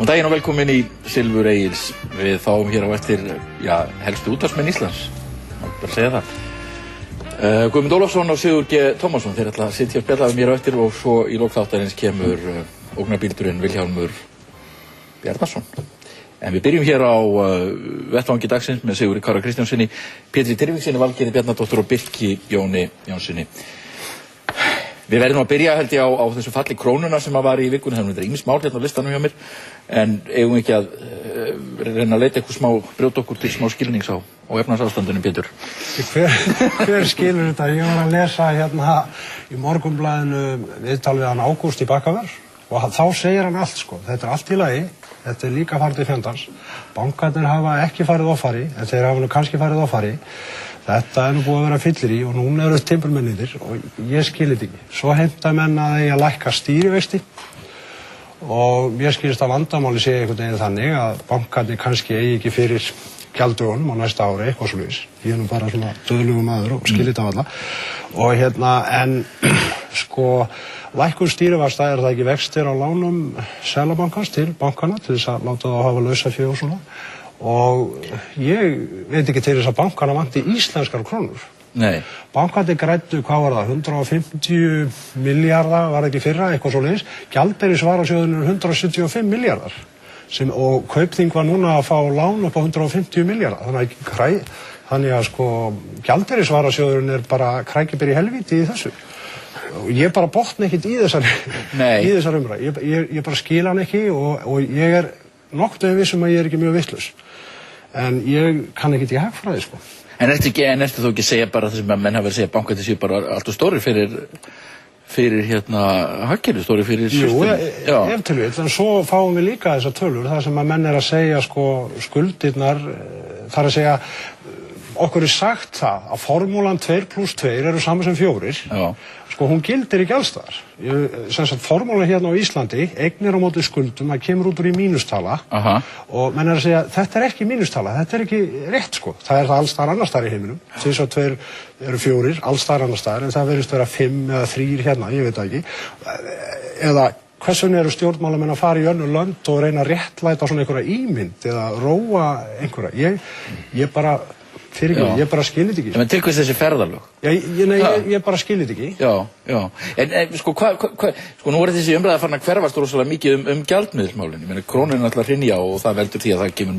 Góðan daginn og velkomin í Silfur Egils. Við fáum hér á eftir, helstu útvarpsmenn Íslands. Má bara segja það. Guðmund Ólafsson og Sigurður G. Tómasson, þeir ætla að sitja og spjalla mér á eftir og svo í lok þáttarins kemur ógnarbíldurinn Vilhjálmur Bjarnason. En við byrjum hér á vettvangi dagsins með Sigurði Kára Kristjánsinni, Pétri Tyrfingssyni, Valgerði Bjarnadóttur og Birki Jóni Jónsssyni. Við verðum að byrja held ég á þessu falli krónuna sem var í vikunni, það er ýmis mál hérna á listanum hjá mér, en eigum ekki að reyna að leita brjóta okkur til smá skilnings á efnahagsástandinu, Pétur. Hver skilur þetta? Ég var að lesa hérna í Morgunblaðinu viðtal við hann Ágúst í Bakkaver og þá segir hann allt sko, þetta allt í lagi, þetta líka farið til fjandans, bankarnir hafa ekki farið offari, en þeir hafa nú kannski farið offari. Þetta nú búið að vera fyllir í og núna eru timburmennir og ég skil þetta ekki. Svo heimta menn að ég lækka stýrivexti og mér skilist að vandamáli sé einhvern veginn þannig að bankarnir kannski eigi ekki fyrir gjalddögunum á næsta ári, eitthvað svoleiðis. Ég nú bara svona döðlugur maður og skil þetta á alla. Og en sko, lækkun stýrivaxta það ekki vextir á lánum Seðlabankans til bankana til þess að láta þá hafa lausafé og svona. Og ég veit ekki til þess að bankana vanti íslenskar krónur. Nei. Bankarnir græddu, hvað var það, 150 milljarða, var ekki fyrra, eitthvað svoleiðis. Gjaldeyrisvarasjóðurinn 175 milljarðar. Og Kaupþing var núna að fá lán upp á 150 milljarða. Þannig að sko, gjaldeyrisvarasjóðurinn bara krækibir í helvíti í þessu. Og ég bara botna ekkert í þessar umræðu. Ég bara skil hann ekki og ég nokkuð vissum að ég ekki mjög vitlaus. En ég kann ekki í hagfræði, sko. En ertu þú ekki að segja bara það sem að menn hafa verið að segja bankarnir séu bara allt og stórir fyrir hagkerfið, stórir fyrir system? Jú, ef til vill, en svo fáum við líka þessar tölur, það sem að menn að segja, sko, skuldirnar, þar að segja, okkur sagt það að formúlan 2 + 2 eru sama sem 4. Já. Sko, hún gildir ekki alls staðar. Sem sagt, formúlan hérna á Íslandi, eignir á móti skuldum, það kemur út úr í mínustala. Og menn að segja, þetta ekki mínustala, þetta ekki rétt, sko. Það það alls staðar annars staðar í heiminum. Þess að 2 eru 4, alls staðar annars staðar, en það verðist vera 5 eða 3 hérna, ég veit það ekki. Eða hvers vegna eru stjórnmálamenn að fara í önnur lönd og reyna að réttlæta svona einhverja ímynd eða róa einhverja. Ég bara ég bara skil þetta ekki. En til hvers þessi ferðalög? Ég bara skil þetta ekki. Já. En sko, nú er þessi umræða farin að hverfast rosalega mikið gjaldmiðilsmálin. Ég meina, krónan er alltaf að hrynja og það veldur því að það kemur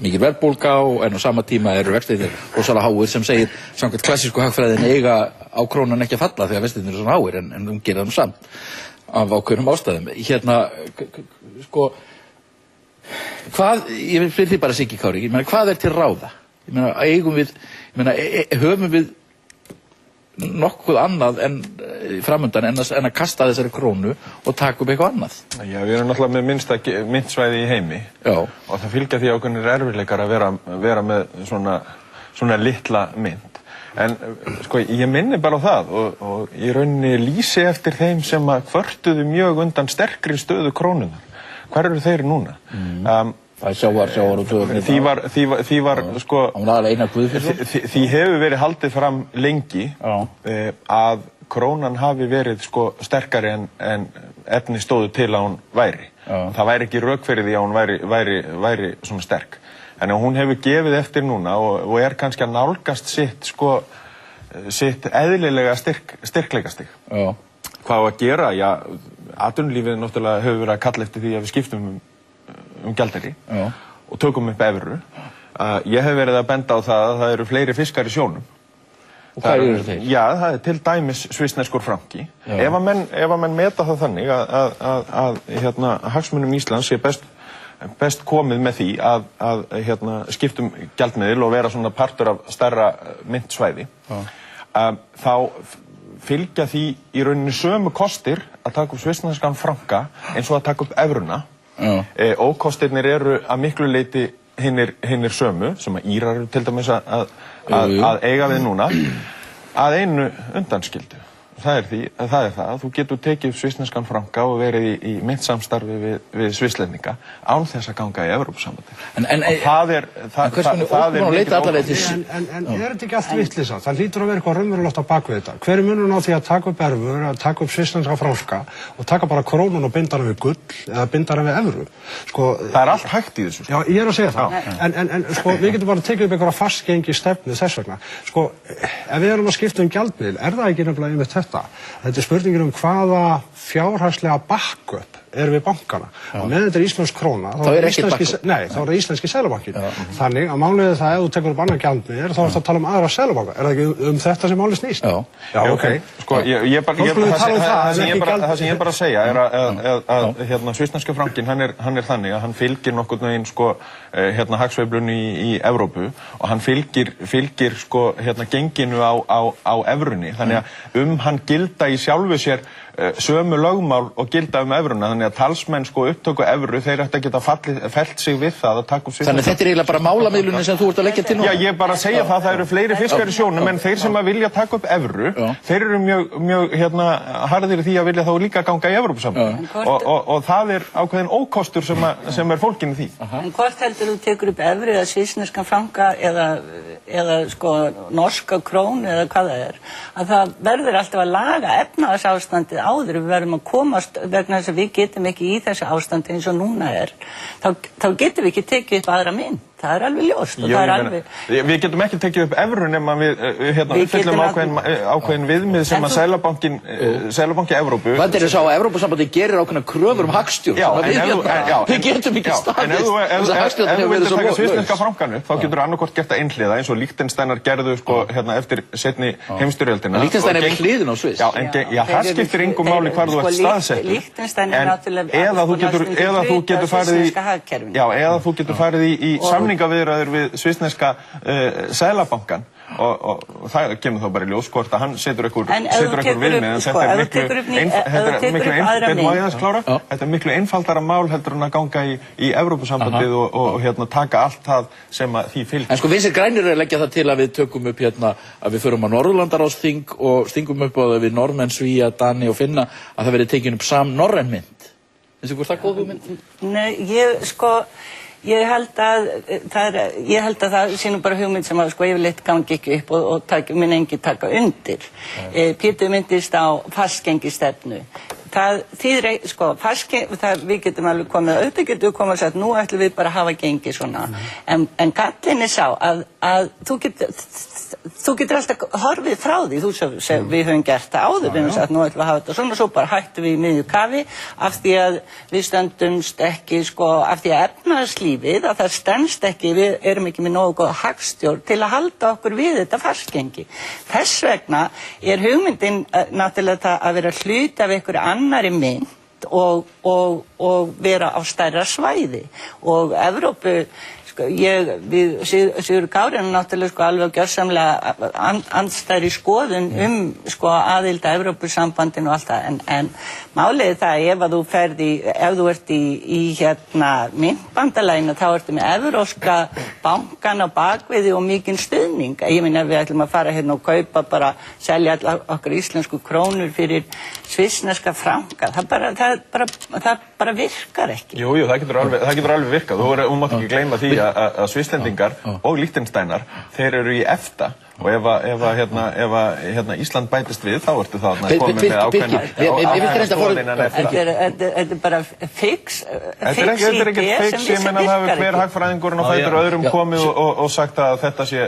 mikil verðbólga en á sama tíma eru vextirnir rosalega háir sem segir, samkvæmt klassísku hagfræðin eiga á krónan ekki að falla því að vextirnir eru svona háir en hún gerir það nú samt af ákveðnum ástæðum. Sko, ég spyr því bara Siggi Kári, ég meina, hvað er til ráða? Ég meina, höfum við nokkuð annað framundan en að kasta þessari krónu og taka upp eitthvað annað? Já, við erum náttúrulega með minnsta myntsvæði í heimi. Já. Og það fylgja því ákveðnir erfiðleikar að vera með svona litla mynd. En sko, ég minni bara á það og í rauninni lýsi eftir þeim sem að kvörtuðu mjög undan sterkri stöðu krónunar. Hvar eru þeir núna? Það sjávar og tjóðar. Því var, sko, því hefur verið haldið fram lengi að krónan hafi verið, sko, sterkari en efni stóðu til að hún væri. Það væri ekki rök fyrir því að hún væri svona sterk. En hún hefur gefið eftir núna og er kannski að nálgast sitt eðlilega styrkleikastig. Hvað á að gera? Já, atvinnulífið náttúrulega hefur verið að kalla eftir því að við skiptum gjaldeyri og tökum upp evru. Ég hef verið að benda á það að það eru fleiri fiskar í sjónum. Og hvað eru þeir? Já, það er til dæmis svissneskur franki. Ef að menn meta það þannig að hagsmunum Íslands sé best komið með því að skiptum gjaldmiðil og vera svona partur af stærra myntsvæði, þá fylgja því í rauninni sömu kostir að taka upp svissneskan franka eins og að taka upp evruna. Ókostirnir eru að miklu leyti hinnir sömu, sem að Írar eru til dæmis að eiga við núna, að einu undanskildu. það er það. Þú getur tekið svissneskan franka og verið í myntsamstarfi við svisslendinga án þess að ganga í Evrópusambandið. En það er mikið ákveð. En er þetta ekki allt vitleysa? Það hlýtur að vera eitthvað raunverulegt á bak við þetta. Hver er munurinn á því að taka upp erfur, að taka upp svissneska franka og taka bara krónun og binda hana við gull eða binda hana við evru? Sko, það er allt hægt í þessu. Já, ég er að segja það. En sko, við getum bara tekið upp einhverja fastgengi stefnu þess vegna. Sko, ef við erum að skipta gjaldmiðil, er það ekki nefnilega einmitt þetta? Þetta er spurningin hvaða fjárhagslega backup er við bankana. Og með þetta er íslensk króna, þá er það íslenski seðlabankin. Þannig að málið er það ef þú tekur upp annan gjaldmiðil, þá ertu að tala aðra seðlabanka. Er það ekki þetta sem málið snýst? Já, ok. Sko, það sem ég bara að segja er að svissneski frankinn, hann er þannig að hann fylgir nokkurn veginn sko hagsveiflunni í Evrópu og hann fylgir sko genginu á evrunni. Þannig að hann gilda í sjálfu sér sömu lögmál og gilda evruna, þannig að talsmenn sko upptöku evru, þeir ætti að geta fellt sig við það að taka upp svissneska. Þannig að þetta er eiginlega bara málamiðlunin sem þú ert að leggja til núna? Já, ég er bara að segja það eru fleiri fiskar í sjónum, en þeir sem að vilja taka upp evru, þeir eru mjög harðir í því að vilja þá líka ganga í Evrópusambandið. Og það er ákveðin ókostur sem er fólkinu því. En hvort heldur þú tekur upp evru eða svissneskan franka eða sko norska krónu eða hvað það er, að það verður alltaf að laga efnahagsástandið áður, við verðum að komast vegna þess að við getum ekki í þessu ástandi eins og núna er, þá getum við ekki tekið upp aðra mynd. Það er alveg ljóst og það er alveg... Við getum ekki tekið upp evru nema við uppfyllum ákveðin viðmið sem að Seðlabanki Evrópu... Hvað er þess að Evrópusambandið gerir ákveðna kröfur hagstjórn? Við getum ekki staðist þess að hagstjórn hefur verið svo taka svissneska frankann upp, þá getur annarkvort gert það einhliða eins og Liechtensteinar gerðu eftir seinni heimsstyrjöldina. Liechtenstein er við hliðin á Sviss. Já, það skiptir engu máli hvar þú ert staðsettur. Eða þú getur farið í samningaviðræður við svissneska Seðlabankan og það kemur þá bara í ljós hvort að hann setur einhver viðmið, en þetta er miklu einfaldara mál heldur en að ganga í Evrópusambandið og taka allt það sem að því fylgir. En sko Vinstri grænir er að leggja það til að við tökum upp að við förum á Norðurlandaráðsþing og stingum upp á það við Norðmenn, Svía, Dani og Finna að það verði tekin upp samnorræn mynd. Finnst þú hvort það góð hugmynd? Nei, ég held að það sé nú bara hugmynd sem að sko yfirleitt gangi ekki upp og mun engi taka undir. Pétur myndist á fastgengistefnu. Það þýðir, sko, við getum alveg komið, auðvitað getum við komið og sagt, nú ætlum við bara að hafa gengið svona. En gallinn er sá að þú getur alltaf horfið frá því, við höfum gert það áður, við höfum sagt, nú ætlum við að hafa þetta svona, svo bara hættum við í miðju kafi, af því að við stöndumst ekki, sko, af því að efnahagslífið, að það stendst ekki, við erum ekki með nógu góða hagstjórn til að halda okkur við þetta fastgengi. Þess vegna er hugmyndin náttúrulega að vera hluti af einhverju annarri mynd og vera á stærra svæði og Evrópu við Sigurður Kári náttúrulega sko alveg gjörsamlega andstæðri skoðun aðild að Evrópusambandinu og allt það en málið er það ef þú ert í myntbandalaginu þá ertu með evrópska bankan á bakviði og mikinn stuðning. Ég meina við ætlum að fara hérna og kaupa bara selja okkar íslensku krónur fyrir svissneska franka. Það bara virkar ekki. Jú, það getur alveg virkað. Þú mátt ekki gleyma því að Svisslendingar og Liechtensteinar, þeir eru í EFTA og ef Ísland bætist við, þá ertu það komið með ákveðna skoðin en EFTA. Þetta er bara fix Þetta er ekkert fix, ég menna það hefur hver hagfræðingurinn og fætur öðrum komið og sagt að þetta sé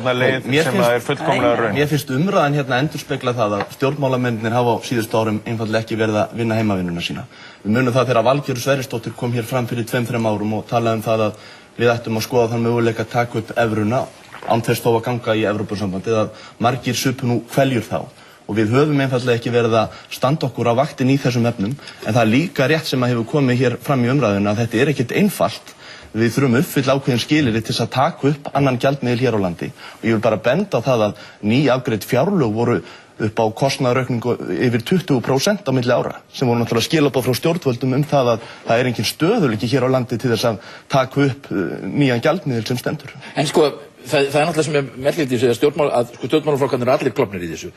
leið sem er fullkomlega raun. Mér finnst umræðan endurspegla það að stjórnmálamennir hafa á síðustu árum einfaldlega ekki verið að vinna heimavinnuna sína. Við munum það þegar Valgerður Sverrisdóttir kom hér fram fyrir 2-3 árum og talaði það að við ættum að skoða þann möguleika að taka upp evruna án þess þó að ganga í Evrópusambandið að margir supu nú hveljur þá og við höfum einfaldlega ekki verið að standa okkur á vaktin í þessum efnum en það er líka rétt sem að hefur komið hér fram í umræðuna að þetta er ekkert einfalt. Við þurfum uppfylla ákveðin skilyrði til að taka upp annan gjaldmiðil hér á landi og ég vil bara benda á það að nýafgreidd fjárlög voru upp á kostnaðaraukningu yfir 20% á milli ára sem voru náttúrulega skilaboð frá stjórnvöldum það að það er engin stöðugleiki hér á landi til þess að taka upp nýjan gjaldmiðil sem stendur. En sko, það er náttúrulega sem er merkilegt í þessu að stjórnmálaflokkarnir eru allir klofnir í þessu.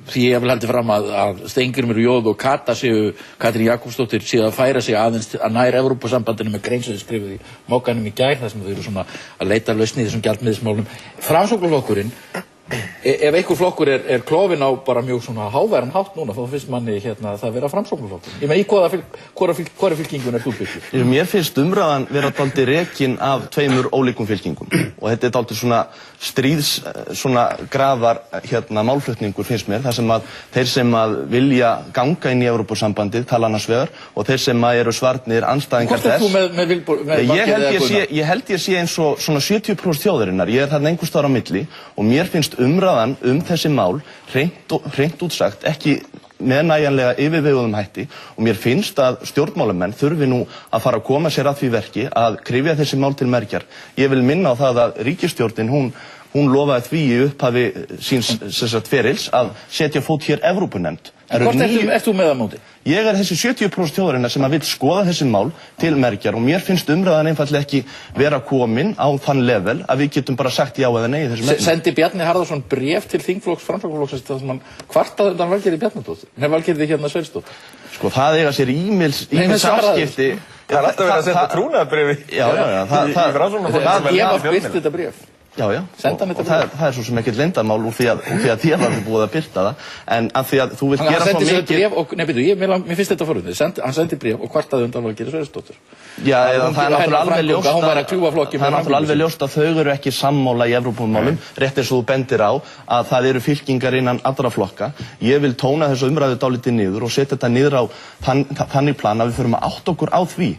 því ég vil haldi fram að Steingrímur J og Katrín Jakobsdóttir séu að færa sig aðeins að nær Evrópusambandinu með grein sem þau skrifuðu í Mogganum í gær, þar sem þau eru svona að leita lausn í þessum gjaldmiðilsmálum. Framsóknarflokkurinn, ef einhver flokkur klofinn á bara mjög svona háværan hátt núna, þá finnst manni það vera Framsóknarflokkur. Ég meina, í hvora fylkingun þú byggjur? Mér finnst umræðan vera dálítið rekin af tveimur ólíkum fylkingum og þetta dálítið svona stríðs svona graðar málflutningur finnst mér, þar sem að þeir sem að vilja ganga inn í Evrópusambandið tala annars vegar og þeir sem að eru svarnir andstæðingar þess. Hvort er þú með Ég held ég sé eins og svona 70% þjóðarinnar, ég þarna einhvers staðar á milli og mér finnst umræðan þessi mál hreint útsagt ekki með nægjanlega yfirveguðum hætti og mér finnst að stjórnmálamenn þurfi nú að fara að koma sér að því verki að kryfja þessi mál til mergjar. Ég vil minna á það að ríkisstjórnin hún lofaði því í upphafi síns ferils að setja fót hér Evrópunefnd. Hvort ert þú með á móti? Ég þessi 70% þjóðarinnar sem að vill skoða þessi mál til mergjar og mér finnst umræðan einfaldlega ekki vera komin á þann level að við getum bara sagt já eða nei í þessum efnum. Sendi Bjarni Harðarson bréf til þingflokks Framsóknarflokksins þar sem hann kvartaði undan Valgerði Bjarnadóttir? Nei, Valgerði Sverrisdóttir. Sko, það eiga sér ímils samskipti. Það alltaf verið að senda trúnaðarbréfi. Já. Ég var birt þetta bréf. Já, og það svo sem ekkert leyndarmál úr því að þér var búið að birta það, en að því að þú vilt gera svo mikið... Mér finnst þetta forvitnið, hann sendi bréf og kvartaði undan Valgerði Sverrisdóttur. Já, það er náttúrulega alveg ljóst að þau eru ekki sammála í Evrópumálum, rétt eins og þú bendir á að það eru fylkingar innan allra flokka. Ég vil tóna þessu umræðu dálítið niður og setja þetta niður á þannig plan að við förum að átta okkur á því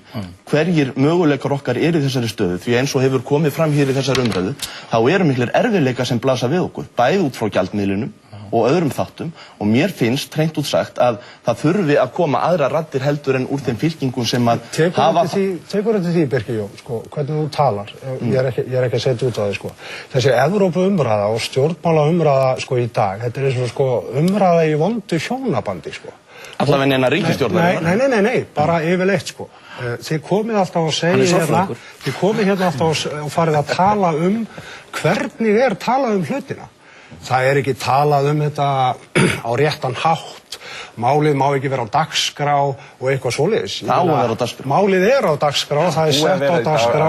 hverjir möguleikar okkar eru í þessari stöðu, því eins og hefur komið fram hér í þessari umræðu þá eru miklir erfiðleikar sem blasa við okkur, bæði út frá gjaldmiðlinum og öðrum þáttum og mér finnst hreint út sagt að það þurfi að koma aðra raddir heldur en úr þeim fylkingum sem að hafa... Tekur þetta því, Birkir Jón, hvernig þú talar, ég er ekki að setja út á því, þessi Evrópuumræða og stjórnmálaumræða í dag, þetta er eins og umræða í vondu hjónabandi, Allavega innan ríkisstjórnarinnar? Nei, bara yfirleitt, Þið komið alltaf að segja þið komið hérna alltaf og farið að tala hvernig talað hlutina. Það er ekki talað þetta á réttan hátt, málið má ekki vera á dagskrá og eitthvað svoleiðis. Það á að vera á dagskrá. Málið er á dagskrá, það er sett á dagskrá.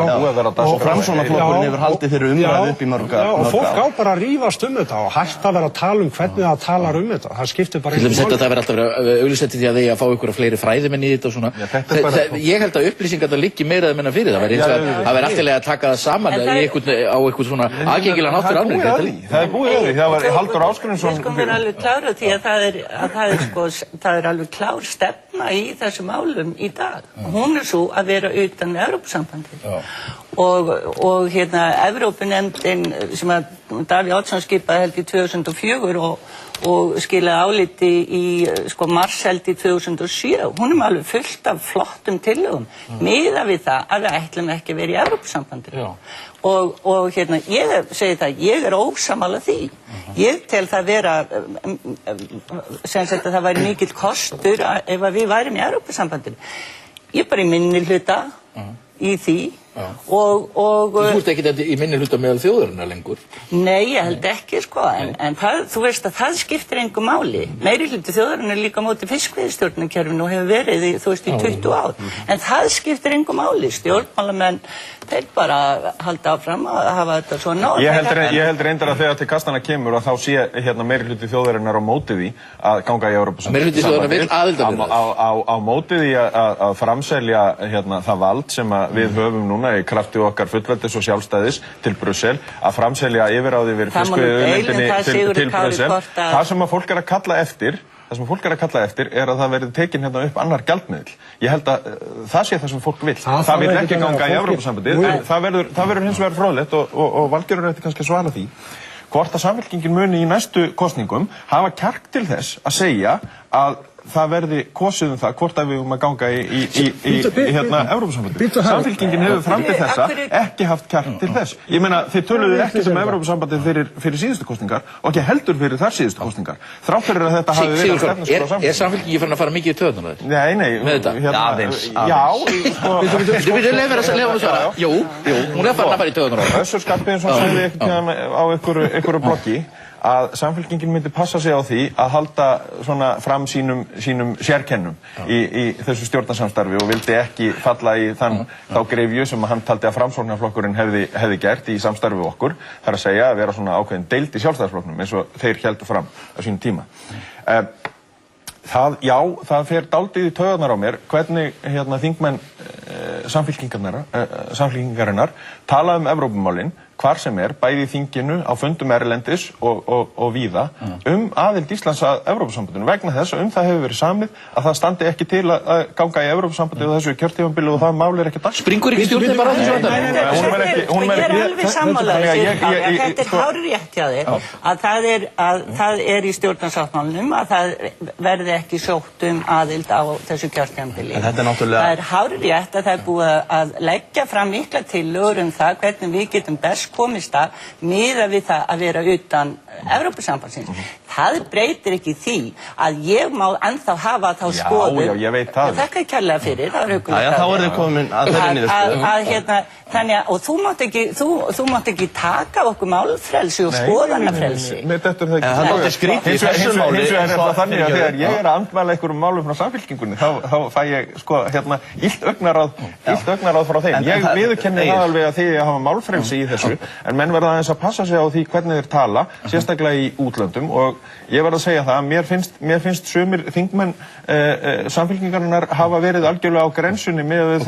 Og Framsóknarflokkurinn hefur haldið þeirri umræðu upp í mörg ár. Og fólk á bara að rífast þetta og hægt að vera að tala hvernig það talar þetta. Það skiptir bara einhver máli. Það verður alltaf verið auglýst eftir því að þið að fá ykkur fleiri fræðimenn í þetta og svona. Ég held að upplýsingarnar liggi meira minna fyrir það. Það verður alltaf að taka það saman á einhvern svona aðgengilegan hátt fyrir almenning. Það er búið yfir, það var Halldór Ásgrímsson. Við skulum vera alveg klára því að það er alveg klár stefna í þessum málum í dag. Hún er svo að vera utan Evrópusambandið. Og Evrópunefndin sem að Davíð Oddsson skipaði held í 2004 og skilaði áliti í mars held í 2007. Hún er alveg fullt af flottum tillögum miðað við það að við ætlum ekki að vera í Evrópusambandið. Og ég segi það, ég er ósammála því. Ég tel það vera sem sagt að það væri mikill kostur ef við værum í Evrópusambandinu. Ég er bara í minnihluta í því og Þú ert ekki í minnihluta meðal þjóðarinnar lengur? Nei, ég held ekki en þú veist að það skiptir engu máli. Meirihluti þjóðarinnar er líka á móti fiskveiðistjórnarkerfinu og hefur verið í 20 ár. En það skiptir engu máli. Stjórnmálamenn þeir bara halda áfram að hafa þetta svona. Ég held reyndar að þegar til kastana kemur að þá sé meirihluti þjóðarinnar á móti því að ganga í Evrópusambandið. Meirihluti þjóðarinnar vill aðild að vera. Á móti því að framselja það vald sem við höfum núna í krafti okkar fullveldis og sjálfstæðis til Brussel, að framselja yfirráði yfir fiskveiðiauðlindinni til Brussel. Það sem að fólk er að kalla eftir er að það verði tekin upp annar gjaldmiðill. Ég held að það sé það sem fólk vill. Það vill ekki ganga í Evrópusambandið. Það verður hins vegar fróðlegt og Valgerður ætti kannski að svara því hvort að Samfylkingin muni í næstu kosningum hafa kjark til þess að segja að það verði kosið það hvort að við að ganga í Evrópusambandið. Samfylkingin hefur fram til þessa ekki haft kjark til þess. Ég meina, þið töluðu ekki sem Evrópusambandið fyrir síðustu kosningar og ekki heldur fyrir þar síðustu kosningar. Þrátt fyrir að þetta hafi verið stefnuskrá samfylkingar. Er Samfylkingin farin að fara mikið í töðunar þér? Nei. Með þetta? Aðeins. Já, Jú, hún er farin að fara í töðunar. Össur Skarphéðinsson sagði á einhverju bloggi að Samfylkingin myndi passa sig á því að halda svona fram sínum sérkennum í þessu stjórnarsamstarfi og vildi ekki falla í þá greifju sem hann taldi að Framsóknarflokkurinn hefði gert í samstarfi við okkur, þar að segja að vera svona ákveðin deild í Sjálfstæðisflokknum eins og þeir héldu fram á sínum tíma. Það fer dálítið í taugarnar á mér hvernig þingmenn Samfylkingarinnar tala Evrópumálin hvar sem bæði í þinginu, á fundum erlendis og víða, aðild Íslands að Evrópusambandinu vegna þess að það hefur verið samið að það standi ekki til að ganga í Evrópusambandinu og þessu kjörtímabili og það mál ekki dagskrá. Springur ekki stjórnin bara á þessu vandamál? Ég er alveg sammála þessu. Þetta hárrétt hjá þér að það í stjórnarsáttmálanum að það verði ekki sótt aðild á þessu kjörtímabili. Það hárrétt að það búið að leggja fram mikla tillögur það hvernig við getum best komist að miða við það að vera utan Evrópusambandsins. Það breytir ekki því að ég má ennþá hafa þá skoðun. Já, ég veit það. Þakka kærlega fyrir, það var þá er þið komin að þeirri niðurstöðu. Og þú mátt ekki taka okkur málfrelsi og skoðanafrelsi. Nei, þetta er það ekki. Það er skrítið í þessu máli. Hins vegar það þannig að þegar ég að andmæla einhverjum málum frá Samfylkingunni, þá fæ ég illt augnaráð frá þeim. Ég viðurkenni það alveg að þið hafa málfrelsi í þessu, en menn verða aðeins að passa sig á því hvernig þeir tala, sérstaklega í útlöndum, og ég verð að segja það að mér finnst sumir þingmenn Samfylkingarinnar hafa verið algjörlega á grensunni með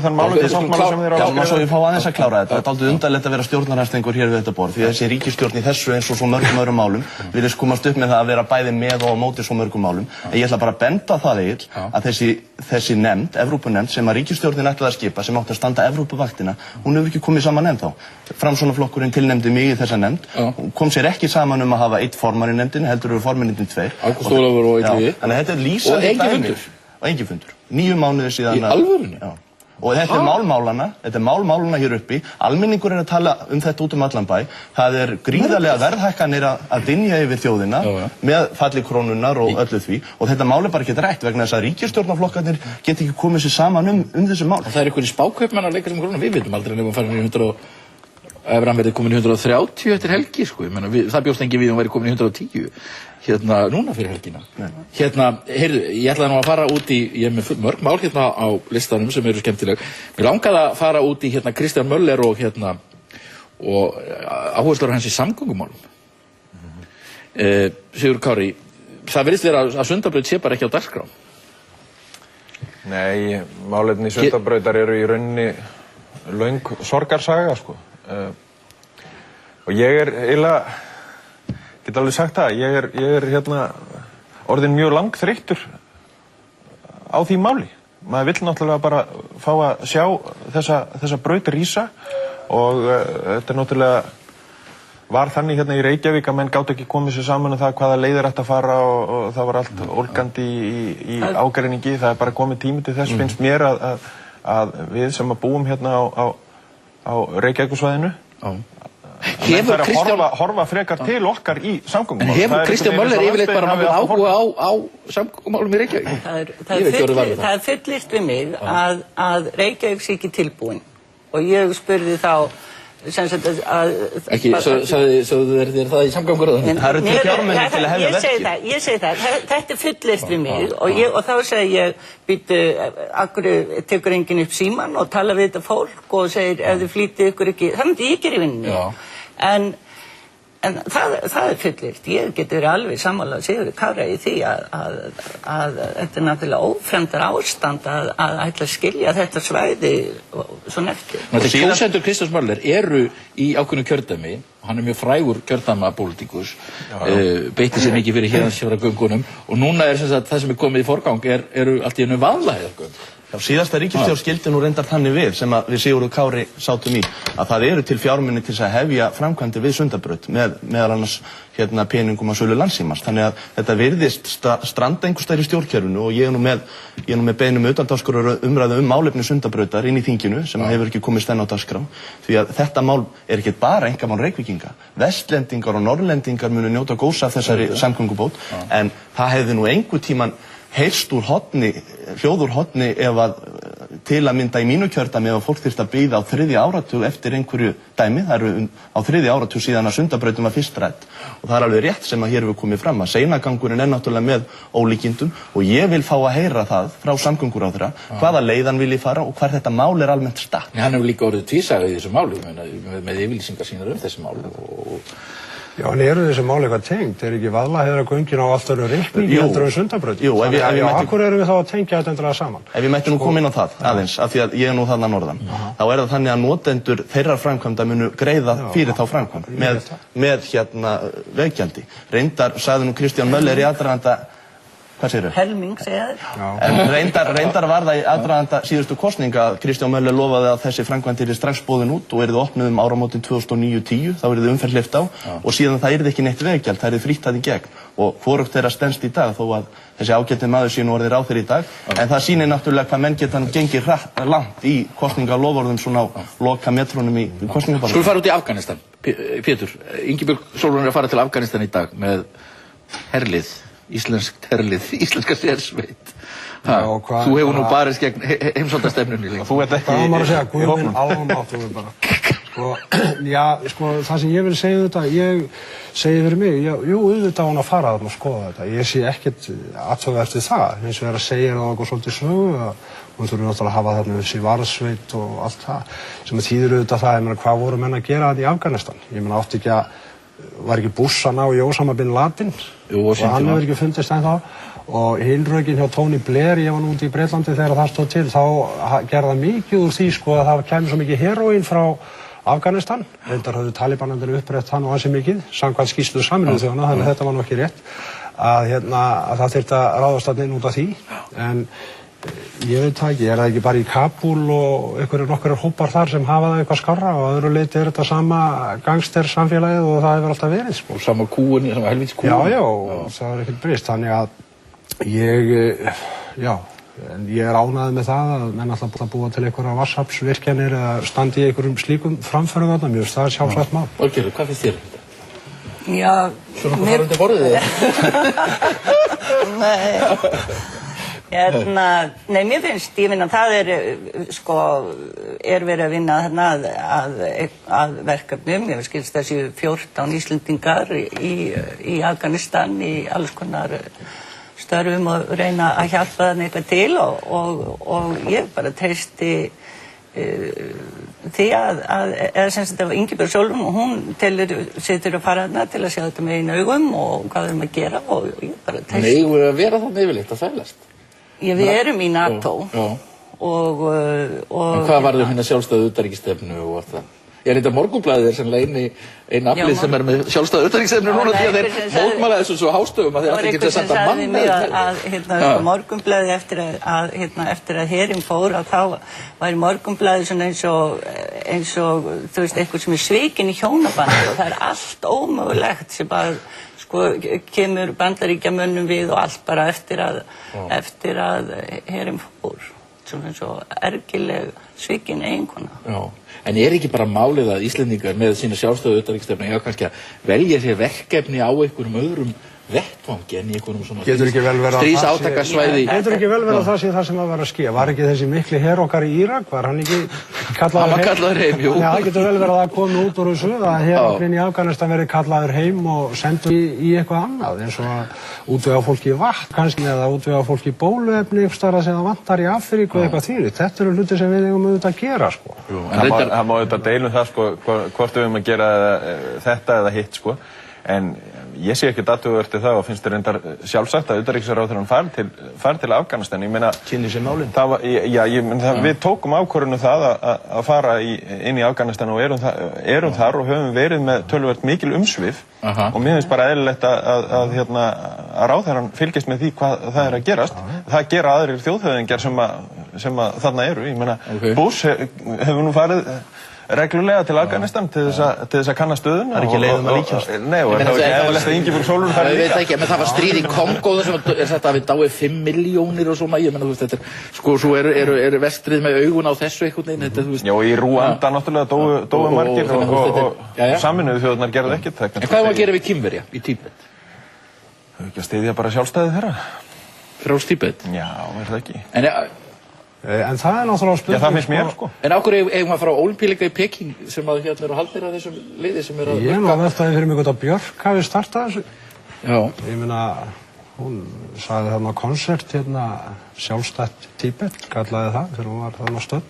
þann málefnasáttmála sem þeir hafa skrifað. Svo ég fá aðeins að klára þetta. Það er dálítið undarlegt að vera stjórnarandstæðingur hér við þetta borð, því þessi ríkisstjórn í þessu eins og svo mörgum öðrum málum virðist komast upp með það að vera bæði með og á móti svo mörgum málum. En ég ætla bara að benda á það, Egill, að þessi nefnd, Evrópunefnd, sem að ríkisstjórnin ætlaði að skipa, sem átti að standa Evrópuvaktina, hún hefur ekki komið saman ennþá. Framsóknarflokkurinn tilnefndi mig í þessa nefnd, kom sér ekki saman að hafa einn formann í nefndinni, heldur eru formennirnir tveir. Ágúst Ólafur og einn við. Þannig að þetta er lýsandi dæmi. Og engin fundur. 9 mánuðir síðan. Í alvörunni? Já. Og þetta er málmálana hér uppi. Almenningur að tala þetta út allan bæ. Það er gríðarlega verðhækkanir að dynja yfir þjóðina með falli krónunnar og öllu því. Og þetta mál bara ekki rætt vegna þess að ríkisstjórnarflokkarnir geta ekki komið sér saman þessi mál. Það er einhverjir spákaupmenn að leika sem krónuna. Við vitum aldrei nefnum að fara í 100 ef hann verið komin í 130 eftir helgi, sko. Ég meina, það bjóst engin við hún verið komin í 110 núna fyrir helgina. Heyrðu, ég ætlaði nú að fara út í, ég er með mörg mál á listanum sem eru skemmtileg. Mér langaði að fara út í Kristján Möller og áherslur hans í samgöngumálum. Sigurður Kári, það virðist vera að Sundabraut sé bara ekki á dagskrá. Nei, málefni Sundabrautar eru í rauninni löng sorgarsaga, sko. Og ég er eiginlega, get alveg sagt það, ég er orðinn mjög langþreyttur á því máli. Maður vill náttúrulega bara fá að sjá þessa braut rísa og þetta náttúrulega var þannig í Reykjavík að menn gátu ekki komið sér saman það hvaða leiðir ætti að fara og það var allt ólgandi í ágreiningi. Það er bara komið tími til þess, finnst mér að við sem að búum á Reykjavíkursvæðinu horfa frekar til okkar í samgöngumálum. Hefur Kristján Möller yfirleitt bara nokkuð áhuga á samgöngumálum í Reykjavík? Það er fullyrt við mig að Reykjavík sé ekki tilbúin og ég spurði þá ekki, sögðu þér það í samganguröðunum? Það eru til fjármunir til að hefja verkið. Ég segi það, þetta er fullyrt við mig og þá segi ég, býttu, akkur tekur enginn upp símann og tala við þetta fólk og segir, ef þið flýtið ykkur ekki, það myndi ég gera í vinnunni. En það er fullyrt. Ég get verið alveg sammála Sigurði Kára í því að þetta er náttúrulega ófremdar ástand að ætla að skilja þetta svæði svona eftir. Kjósendur Kristjáns Möller eru í ákveðnu kjördæmi, hann er mjög frægur kjördæmapólitíkus, beitti sér mikið fyrir héðansfjarðargöngunum og núna er það sem er komið í forgang eru allt í einu Vaðlaheiðargöng. Já, síðasta ríkisstjórn skildi nú reyndar þannig við sem að við Sigurður Kári sátum í að það eru til fjármunir til þess að hefja framkvæmdir við Sundabraut með meðal annars peningum að sölu Landssímans. Þannig að þetta virðist stranda einhvers staðar í stjórnkerfinu og ég er nú með beiðni um utandagskrárumræðu málefni Sundabrautar inn í þinginu sem hefur ekki komist enn á dagskrá. Því að þetta mál er ekki bara einkamál Reykvíkinga. Vestlendingar og Norrlendingar munu njóta góðs af þessari samgöngubót en það hefði nú einhvern tímann heyrst úr horni, hljóð úr horni ef að til að mynda í mínu kjördæmi ef að fólk þyrfti að bíða á 3. áratug eftir einhverju dæmi. Það eru á 3. áratug síðan að Sundabrautin var fyrst rædd og það er alveg rétt sem að hér hefur komið fram að seinagangurinn er náttúrulega með ólíkindum og ég vil fá að heyra það frá samgönguráðherra hvaða leið hann vilji fara og hvar þetta mál er almennt statt. Hann hefur líka orðið tvísaga í þessu máli með yfirlýsingar sínar þessi máli og Já, en eru þessi mál eitthvað tengt? Er ekki Vaðlaheiðargöngin á allt öðrum reikningi heldur en Sundabraut? Jú, Akkur erum við þá að tengja þetta endilega saman? Ef ég mætti nú koma inn á það aðeins, af því að ég er nú þarna norðan, þá er það þannig að notendur þeirrar framkvæmda munu greiða fyrir þá framkvæmd með veggjaldi. Reyndar sagði nú Kristján Möller í aðdraganda Hvað segirðu? Helming, segja þér. En reyndar var það í aðdraganda síðustu kosninga að Kristján Möller lofaði að þessi framkvæmd yrði strax boðin út og yrði opnuð áramótin 2009-10, þá yrði umferð hleypt á og síðan það yrði ekki neitt veggjald, það yrði frítt það í gegn og hvorugt þeirra stenst í dag þó að þessi ágæti maður sé nú orðið ráðherra í dag en það sýnir náttúrulega hvað menn geta gengið langt í kosningaloforðum svona á loka metrónum í kosningabaráttu. Skulum fara út í Afganistan. Pétur, Ingibjörg Sólrún er að fara til Afganistan í dag með herlið. Íslenskt herlið, íslenska sérsveit. Þú hefur nú barist gegn heimsvaldastefnunni líka. Þú ert ekki... Það var maður að segja, Guðmund alveg þú bara. Það sem ég vil segja þetta, ég segi fyrir mig, jú, auðvitað á hann að fara þarna og skoða þetta. Ég sé ekkert aðtöfu eftir það, eins og er að segja það okkur svolítið sögu, að hún þurfi náttúrulega að hafa þarna þessi varðsveit og allt það, sem þýðir auðvitað það, ég meina, hvað voru menn að gera þetta í Afganistan? Ég meina, átti ekki að var ekki Bush að ná í Osama bin Laden og hann hefur ekki fundist ennþá og hinrökin hjá Tony Blair, ég var nú út í Breitlandi þegar það stóð til, þá gerða mikið úr því sko að það kemur svo mikið heroín frá Afganistan, reyndar höfðu Talibanandir upprætt hann og ansi mikið, samkvæmt skýrslu Sameinuðu þjóðanna, þannig að þetta var nú ekki rétt að það þyrfti að ráðast þarna inn út af því, en ég veit það ekki, er það ekki bara í Kabúl og nokkurir hópar þar sem hafa það eitthvað skárra og öðru leyti er þetta sama gangstersamfélagið og það hefur alltaf verið sko. Og sama kúin, sama helvítis kúin. Já, það er ekkert breyst, þannig að en ég er ánægður með það að menn alltaf búa til einhverja vatnsaflsvirkjanir eða standi í einhverjum slíkum framförum þarna, mjög það er sjálfsagt mál. Olgerður, hvað finnst þér? Já, svona hvað fara undir borðið þér? Nei, mér finnst, ég finna, það er verið að vinna þarna að verkefnum, ég skilst þessi 14 Íslendingar í Afganistan í alls konar störfum og reyna að hjálpa þarna eitthvað til og ég bara treysti því eða sem þetta var Ingibjörg Sólrún og hún situr að fara þarna til að sjá þetta með einu augum og hvað við erum að gera og ég bara treysti. Nei, við erum að vera þarna yfirleitt að þælast. Við erum í NATO og En hvað varður hérna sjálfstæðu utanríkisstefnu og allt það? Ég þetta Morgunblaðið er sennilega einn aflið sem er með sjálfstæðu utanríkisstefnu núna því að þeir mótmæla þessu svo hástöfum að þeir ætla ekki til að senda mann með. Morgunblaðið eftir að herinn fór að þá var Morgunblaðið svona eins og þú veist, eitthvað sem er svikinn í hjónabandi og það er allt ómögulegt sem bara kemur Bandaríkjamönnum við og allt bara eftir að herinn fór. Svona eins og ergileg svikin eiginkona. Já, en er ekki bara málið að Íslendingar með sína sjálfstæðu utanríkisstefnu eiga kannski að velja sér verkefni á einhverjum öðrum vettvangi en í einhverjum svona stríðsátakasvæði? Getur ekki vel verið að það sé það sem að vera að ske? Var ekki þessi mikli her okkar í Írak? Var hann ekki kallaður heim? Jú. Já, það getur vel verið að það komi út úr þessu að herokkurinn í Afganistan verið kallaður heim og sendur í eitthvað annað eins og að útvega fólki vatn kannski eða útvega fólki bóluefni einhverstaðar sem það vantar í Afríku eða eitthvað þvílíkt. Þetta eru hluti sem við eigum auðvitað að gera sko. Jú, það má auðvitað deilum það sko hvort við eigum að gera þetta eða hitt sko. En ég sé ekki athugavert við það og finnst þér reyndar sjálfsagt að utanríkisráðherrann fari til Afganistan. Ég meina, kynni sér málin. Við tókum ákvörðun það að fara inn í Afganistan og erum þar og höfum verið með töluvert mikil umsvif og mér finnst bara eðlilegt að ráðherrann fylgist með því hvað það er að gerast. Það gera aðrir þjóðhöfðingjar sem sem að þarna eru. Ég meina, Bush hefur nú farið reglulega til Afganistan til þess að kanna stöðuna. Það ekki leiðum að líkjast. Nei, og það var ekki eðalegt að Ingibjörg Sólrún farið líka. Ég veit ekki, menn það var stríð í Kongó sem er sagt að við dáið 5 milljónir og svona. Ég menna, þú veist, þetta sko, svo eru vestrið með augun á þessu einhvern veginn, þetta, þú veist. Já, í Rúanda náttúrulega dóu margir og Sameinuðu þjóðirnar gerðu ekkert. En hvað var að gera við Kínverja í Tíbet? Ekki að styðja bara sjálfstæði þeirra. Frjáls Tíbet? Já, það ekki. En það náttúrulega spurning. Já, það finnst mér, sko. En á hverju eigum að fara á Ólympíuleika í Peking sem að hérna eru haldnir af þessum liði sem eru að... Ég má veltaði fyrir mig hvort að Björk hafi startað þessu. Já. Ég meina, hún sagði þarna konsert hérna sjálfstætt Tíbet, kallaði það, þegar hún var þarna stödd.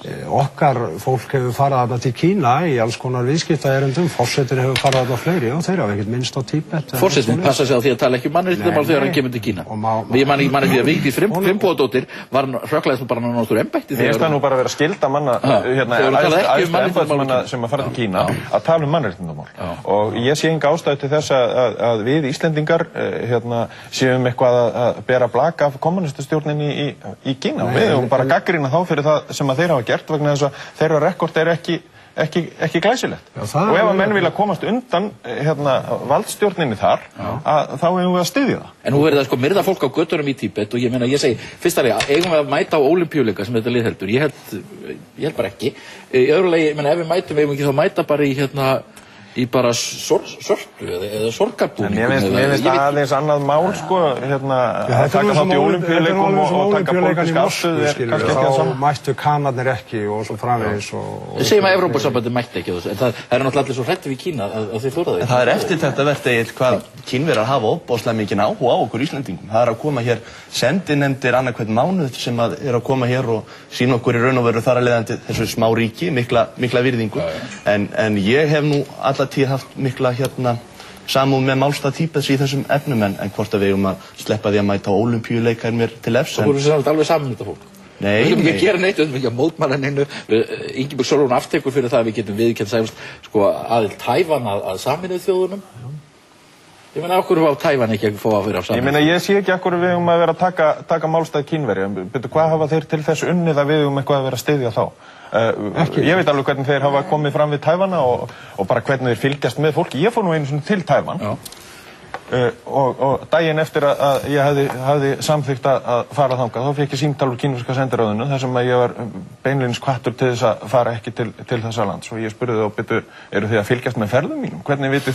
Okkar fólk hefur farið þarna til Kína í alls konar viðskiptaerindum, forsetinn hefur farið þarna fleiri og þeir hafa ekkert minnst á Tíbet. Forsetinn passa sig á því að tala ekki um mannréttindamál þegar hann kemur til Kína. Ég man ekki að Vigdís Finnbogadóttir var hrökklaðist nú bara náttúr embætti. Ég finnst það nú bara að vera skylda manna, æðstu embættismanna sem að fara til Kína að tala um mannréttindamál. Og ég sé enga ástæðu til þess að við Íslendingar séum eitthvað að bera blak af kommunistastjórninni í Kína. Við höfum bara gagnrýna þá fyrir það sem að þeir hafa gert vegna þess að þeirra rekord ekki glæsilegt. Og ef að menn vilja komast undan valdstjórninni þar, þá eigum við að styðja það. En nú verður það sko myrða fólk á göttunum í Tíbet og ég meina, ég segi, fyrst eigum við að mæta á Ólympíuleika sem þetta lið heldur. Ég held bara ekki. Í öðru lagi, ég meina, ef við mætum, eigum við ekki þá mæta bara í bara sortu eða sorgarbúning. Mér finnst það aðeins annað mál, sko, að taka þátt í Ólympíuleikum og taka pólitíska afstöðu er kannski ekki það saman. Þá mættu Kanarnir ekki og svo framvegis og... Við segjum að Evrópusambandið mætti ekki þessu, en það eru náttúrulega allir svo hrættir við Kína að þeir þora því. En það er eftirtektarvert Egill hvað Kínverjar hafa ofboðslega mikinn áhuga á okkur Íslendingum. Það er að koma hér sendinefndir annað hvern mánuð sem er að koma hér og sýna okkur í raun og veru þar að leiðandi þessu smá ríki, mikla virðingu. En ég hef nú alla tíð haft mikla samúð með málstað Tíbets í þessum efnum en hvort að við eigum að sleppa því að mæta á Ólympíuleika er mér til efs. Það voru sem alveg saman þetta fólk. Nei, við getum ekki að gera neitt, við getum ekki að mótmæla neinu. Ingibjörg Sólrún aftekur fyrir það að við getum viðurkennt sko aðild Tævan að Sameinuðu þjóðunum. Ég meina, af hverju var Tævan ekki að fá að vera á Sameinuðu? Ég meina, ég sé ekki af hverju við eigum að vera að taka málstað Kínverja. Hvað hafa þeir til þess unnið að við eigum eitthvað að vera að styðja þá? Ég veit alveg hvernig þeir hafa komið fram við Tævana og bara hvernig þeir fylgjast með fólki. Ég fór nú einu sinni til Tævan og daginn eftir að ég hafði samþykkt að fara þangað, þá fékk ég símtal úr kínverska sendiráðinu þar sem að ég var beinlínis hvattur til þess að fara ekki til þessa lands og ég spurði þá, eru þið að fylgjast með ferðum mínum? Hvernig vitið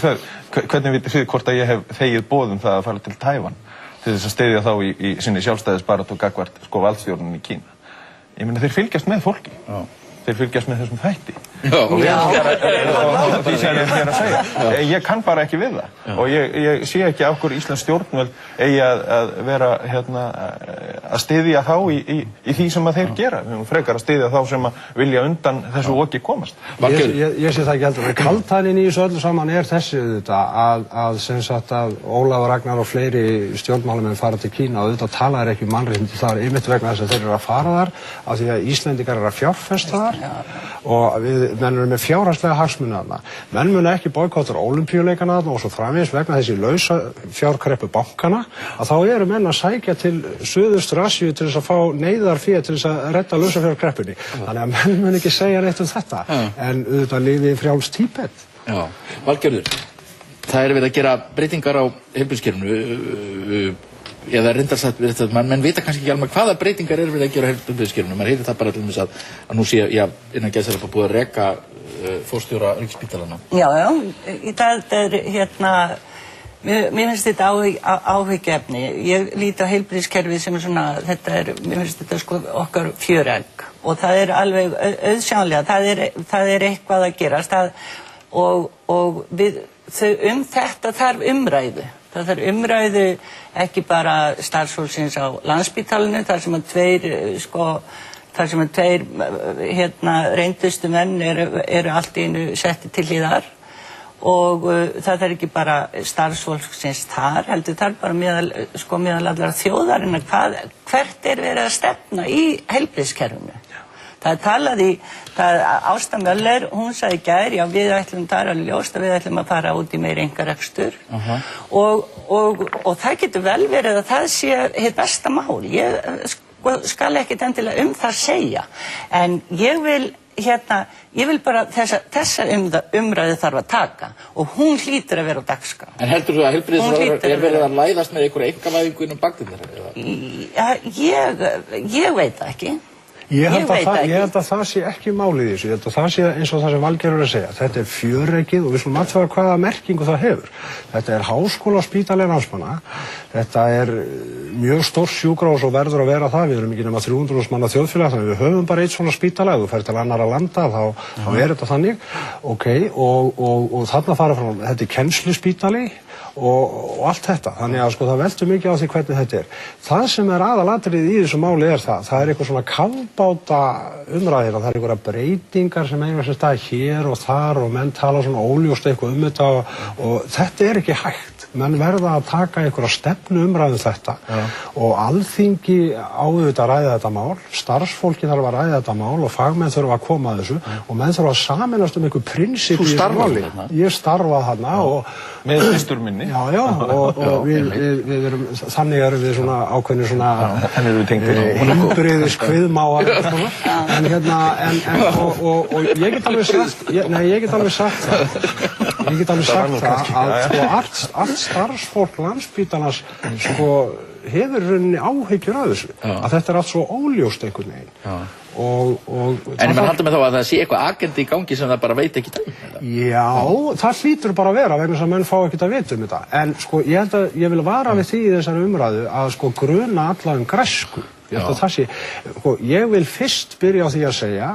þið hvort að ég hef þegið boðum það að fara til Tævan til þess að styðja þá í sinni sjálfstæðisbaráttu gagnvart valdstjórninni í Kína? Ég meina, þeir fylgjast með fólki. Þeir fylgjast með þessum þætti. Og því sem ég er að segja. Ég kann bara ekki við það. Og ég sé ekki af hverju íslensk stjórnvöld eigi að vera að styðja þá í því sem að þeir gera. Við höfum frekar að styðja þá sem að vilja undan þessu oki komast. Ég sé það ekki heldur. Kaldhæðnin í þessu öllu saman er þessi að sem sagt að Ólafur Ragnar og fleiri stjórnmálamenn fara til Kína og auðvitað tala þeir ekki um mannréttindi þar einmitt vegna þess að þeir eru að fara þar af því að Íslendingar eru að fjárfesta þar og menn eru með fjárhagslega hagsmuni þarna. Menn munu ekki boykottar Ólympíuleikana þarna og svo framvegis vegna þessi lausa fjárkreppu bankana að þá eru menn að sækja til Suðaustur-Asíu til þess að fá neyðarfé til þess að redda lausafjárkreppunni. Þannig að menn munu ekki segja neitt um þetta en auðvitað lifi frjáls Tíbet. Já, Valgerður, það er verið að gera breytingar á heilbrigðiskerfinu. Já, það er reyndar sagt, menn vita kannski ekki alveg hvaða breytingar er verið að gera á heilbrigðiskerfinu. Man heyrir það bara til þess að nú sé, innan gæðsarapa búið að reka forstjóra Ríkisspítalana. Já, í dag er mér finnst þetta áhyggjuefni. Ég lít á heilbrigðiskerfið sem svona, mér finnst þetta sko okkar fjöregg og það er alveg auðsjáanlega, það er eitthvað að gerast og þetta þarf umræðu. Það þarf umræðu ekki bara starfsfólksins á Landspítalinu, þar sem að tveir reyndustu menn eru allt í einu setti til hliðar og það þarf ekki bara starfsfólksins þar, heldur þar bara meðal allar þjóðarinnar hvert er verið að stefna í heilbrigðiskerfinu. Það er talað í, Ásta Möller, hún sagði í gær, já við ætlum, það er alveg ljóst að við ætlum að fara út í meiri einkarekstur og það getur vel verið að það sé hið besta mál. skal ekkert endilega það segja. En ég vil bara þessa umræðu þarf að taka og hún hlýtur að vera á dagskrá. En heldur þú að heilbrigðisráðherra verið að læðast með einhverja einkavæðingu innum bakdyrnar? Ég veit það ekki. Ég held að það sé ekki málið í þessu. Ég held að það sé eins og það sem Valgerður að segja. Þetta er fjöreggið og við skulum athuga hvaða merkingu það hefur. Þetta er háskólaspítali landsmanna. Þetta er mjög stórt sjúkrahús og verður að vera það. Við erum ekki nema 300.000 manna þjóðfélag, þannig við höfum bara eitt svona spítala. Ef þú fer til annarra landa þá er þetta þannig. Og þarna fara fram, þetta er kennsluspítali og allt þetta. Þannig að það veltur mikið á því hvernig þetta er. Það sem er aðalatriðið í þessu máli er það er eitthvað svona kafbáta umræðir, það er einhverja breytingar sem eiga sér stað hér og þar og menn tala svona óljóst eitthvað þetta og þetta er ekki hægt. Menn verða að taka einhverja stefnu umræðu þetta og Alþingi auðvitað að ræða þetta mál, starfsfólki þarf að ræða þetta mál og fagmenn þurfa að koma að þessu og menn þurfa að sameinast einhver prinsip í þessu máli. Ég starfa þarna og með systur minni. Já, og við erum, þannig erum við svona ákveðnir svona umbreyðis kviðmáar og ég get alveg sagt það að allt starfsfólk Landspítalans hefur rauninni áhyggjur af þessu að þetta er allt svo óljóst einhvern veginn. En maður haldur með þá að það sé eitthvað agendi í gangi sem það bara veit ekki um? Já, það hlýtur bara að vera vegna þess að menn fá ekkert að vita þetta. En ég held að ég vil vara við því í þessari umræðu að gruna alla græsku. Ég vil fyrst byrja á því að segja,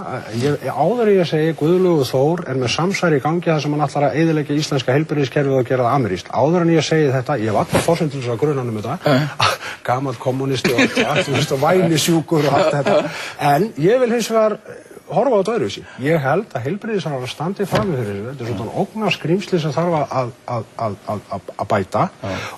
áður en ég segi Guðlaugur Þór er með samsæri í gangi þar sem hann ætlar að eyðileggja íslenska heilbrigðiskerfið og gera það amerískt. Áður en ég segi þetta, ég hef allar forsendur til þess að gruna um þetta, gamall kommunisti og vænisjúkur og allt þetta, en ég vil hins vegar horfa á þetta öðruvísi. Ég held að heilbrigðisráðherra standi frammi fyrir þessu. Þetta er svona ógnarskrímsli sem þarf að bæta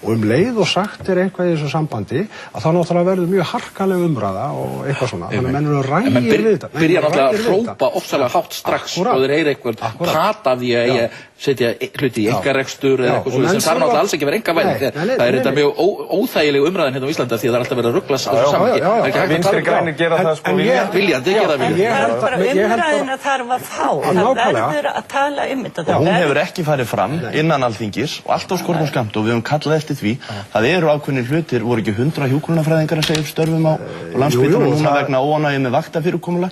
og leið og sagt er eitthvað í þessu sambandi að þá náttúrulega verður mjög harkaleg umræða og eitthvað svona. Þannig að menn eru rægir við þetta. En byrja náttúrulega að hrópa ofsalega hátt strax og þeir heyra eitthvað prata af því að setja hluti í einkarekstur eða eitthvað svo sem þarf náttúrulega alls ekki verið einkavæðing. Það er þetta mjög óþægileg umræðan hérna á Íslandi því það er alltaf verið að ruglast á þessu Vinstri grænir gera það viljandi gera það. Umræðina þarf að fá. Það verður að tala þetta. Hún hefur ekki farið fram innan Alþingis og allt á skornum skammt og við höfum kallað eftir því. Það eru ákveðnir hlutir, voru ekki 100 hjúkrunarfræðingar að segja upp störfum á Landspítalanum núna vegna óánægju með vaktafyrirkomulag.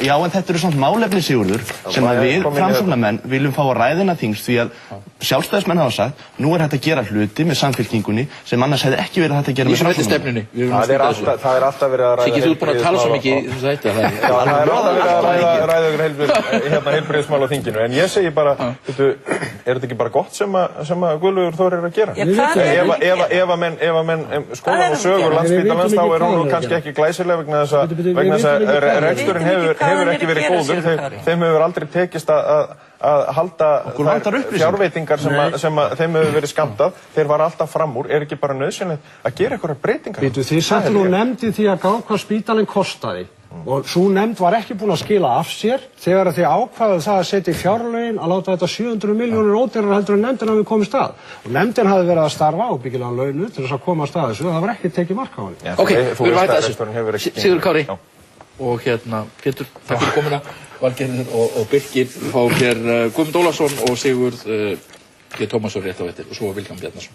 Já, en þetta eru samt málefni, Sigurður, sem að við framsóknarmenn viljum fá að ræðina þyngst því að sjálfstæðismenn hafa sagt, nú er hægt að gera hluti með Samfylkingunni sem annars hefði ekki verið hægt að gera með Framsóknarstefnunni. Það er alltaf verið að ræða. Siggi, þú ert búin að tala svo mikið í þessu hætti. Það er alltaf verið að ræða heilbrigðismál á þinginu, en ég segi bara, er þetta ekki bara gott sem að Guðlaugur Þór er að gera? Ef að menn skoða og sögur Landspítalans, þá er hún kannski ekki glæsileg vegna þess að reksturinn hefur ekki verið góður. Þeim hefur aldrei tekist að halda fjárveitingar sem þeim hefur verið skammtað. Þeir var alltaf fram úr. Er ekki bara nauðsynlegt að gera einhverjar breytingar? Þið settu nú nefnd í því að gá hvað spítalinn kostaði og svo nefnd var ekki búin að skila af sér þegar þið ákvaðuð það að setja í fjárlögin að láta þetta 700 milljónir ódýrara heldur en nefndin hafi komið stað. Og nefndin hafi verið að starfa ábyggilega launu til þess að koma að stað þessu og það var ekki tekið mark á henni. Ok, við erum hægt að þessu. Sigurður Kári og Pétur, takk fyrir komuna. Valgerður og Birkir fá hér Guðmund Ólafsson og Sigurð G. Tómasson rétt á eftir og svo Vilhjálmur Bjarnason.